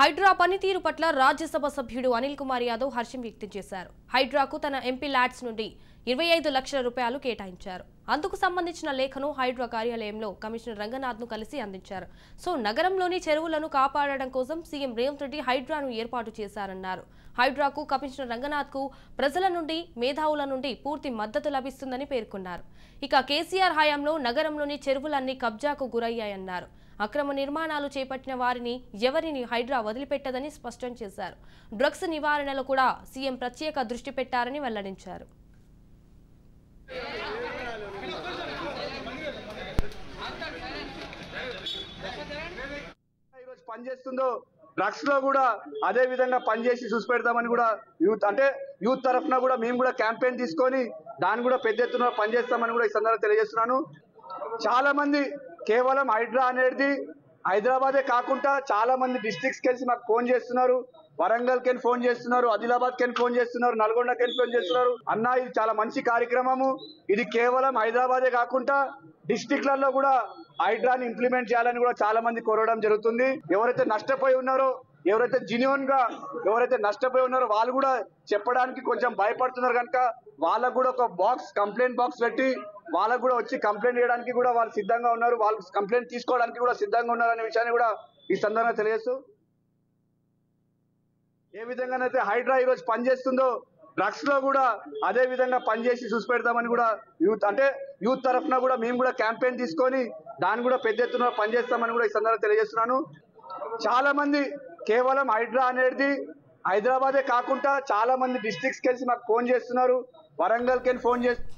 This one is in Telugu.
హైడ్రా పనితీరు పట్ల రాజ్యసభ సభ్యుడు అనిల్ కుమార్ యాదవ్ హర్షం వ్యక్తం చేశారు. హైడ్రాకు తన ఎంపీ ల్యాడ్స్ నుండి 25 లక్షల రూపాయలు కేటాయించారు. అందుకు సంబంధించిన లేఖను హైడ్రా కార్యాలయంలో కమిషనర్ రంగనాథ్ను కలిసి అందించారు. సో నగరంలోని చెరువులను కాపాడడం కోసం సీఎం రేవంత్ రెడ్డి హైడ్రాను ఏర్పాటు చేశారన్నారు. హైడ్రాకు కమిషనర్ రంగనాథ్కు ప్రజల నుండి మేధావుల నుండి పూర్తి మద్దతు లభిస్తుందని పేర్కొన్నారు. ఇక కేసీఆర్ హయాంలో నగరంలోని చెరువులన్నీ కబ్జాకు గురయ్యాయన్నారు. అక్రమ నిర్మాణాలు చేపట్టిన వారిని ఎవరిని హైడ్రా వదిలిపెట్టదని స్పష్టం చేశారు. డ్రగ్స్ నివారణలో కూడా సీఎం ప్రత్యేక దృష్టి పెట్టారని వెల్లడించారు. పనిచేస్తుందో డ్రగ్స్ లో కూడా అదే విధంగా పనిచేసి చూసి పెడతామని కూడా యూత్ తరఫున కూడా మేము కూడా క్యాంపెయిన్ తీసుకొని దాన్ని కూడా పెద్ద ఎత్తున పనిచేస్తామని కూడా ఈ సందర్భంగా తెలియజేస్తున్నాను. చాలా మంది కేవలం హైడ్రా అనేది హైదరాబాదే కాకుండా చాలా మంది డిస్ట్రిక్ట్స్కి వెళ్ళి మాకు ఫోన్ చేస్తున్నారు. వరంగల్కి వెళ్ళి ఫోన్ చేస్తున్నారు, ఆదిలాబాద్కి వెళ్ళి ఫోన్ చేస్తున్నారు, నల్గొండకి వెళ్ళి ఫోన్ చేస్తున్నారు. అన్న ఇది చాలా మంచి కార్యక్రమము. ఇది కేవలం హైదరాబాదే కాకుండా డిస్ట్రిక్ట్లలో కూడా హైడ్రాని ఇంప్లిమెంట్ చేయాలని కూడా చాలా మంది కోరడం జరుగుతుంది. ఎవరైతే నష్టపోయి ఉన్నారో, ఎవరైతే జెన్యూన్ గా ఎవరైతే నష్టపోయి ఉన్నారో వాళ్ళు కూడా చెప్పడానికి కొంచెం భయపడుతున్నారు కనుక వాళ్ళకు కూడా ఒక కంప్లైంట్ బాక్స్ పెట్టి వాళ్ళకు కూడా వచ్చి కంప్లైంట్ చేయడానికి కూడా వాళ్ళు సిద్ధంగా ఉన్నారు. వాళ్ళు కంప్లైంట్ తీసుకోవడానికి కూడా సిద్ధంగా ఉన్నారు అనే విషయాన్ని కూడా ఈ సందర్భంగా తెలియజేస్తూ, ఏ విధంగానైతే హైడ్రా ఈరోజు పనిచేస్తుందో డ్రగ్స్ లో కూడా అదే విధంగా పనిచేసి చూసి పెడతామని కూడా యూత్ తరఫున కూడా మేము కూడా క్యాంపెయిన్ తీసుకొని దాన్ని కూడా పెద్ద ఎత్తున పనిచేస్తామని కూడా ఈ సందర్భంగా తెలియజేస్తున్నాను. చాలా మంది కేవలం హైడ్రా అనేది హైదరాబాదే కాకుండా చాలా మంది డిస్ట్రిక్ట్స్కి వెళ్ళి మాకు ఫోన్ చేస్తున్నారు, వరంగల్కి వెళ్ళి ఫోన్ చేస్తున్నారు.